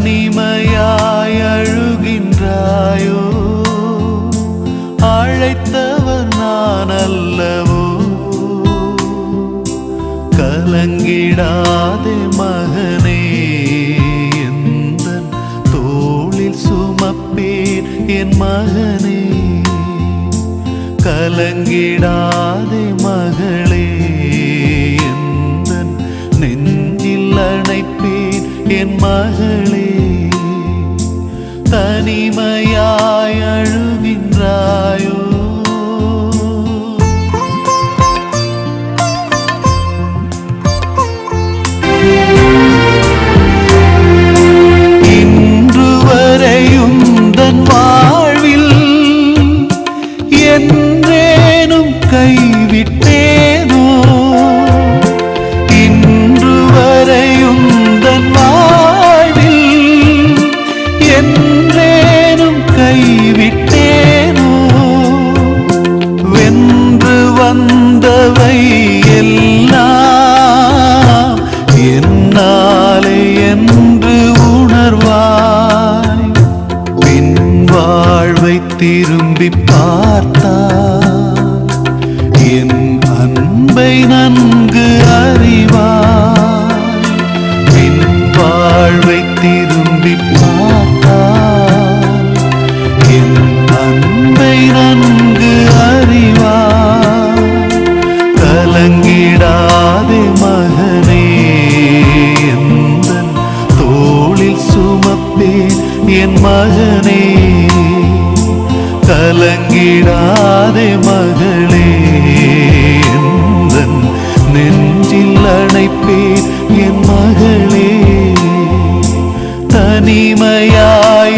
தனிமையாய் அழுகின்றாயோ அழைத்தவர் நான் அல்லவோ கலங்கிடாதே மகனே எந்தன் தோளில் சுமப்பேன் என் மகனே கலங்கிடாதே மகளே எந்தன் நெஞ்சில் அணைப்பேன் என் மகளே தனிமையாய் அழுகின்றாயோ இன்று வரையும் தன் வாழ்வில் என்றேனும் கைவிட்டேனோ இன்று வரையும் தன் வாழ்வில் என்றேனும் கைவிட்டேனோ வென்று வந்தவை எல்லாம் என்னாலே என்று உணர்வாய் பின் வாழ்வை திரும்பி பார்த்தாய் என் அன்பை நன்கு அறிவாய் பின் வாழ்வை திரும்பி பார்த்தாய் என் அன்பை நன்கு அறிவாய் கலங்கிடாதே மகனே எந்தன் தோளில் சுமப்பேன் என் மகனே கலங்கிடாதே மகளே எந்தன் நெஞ்சில் அணைப்பேன் என் மகளே தனிமையாய்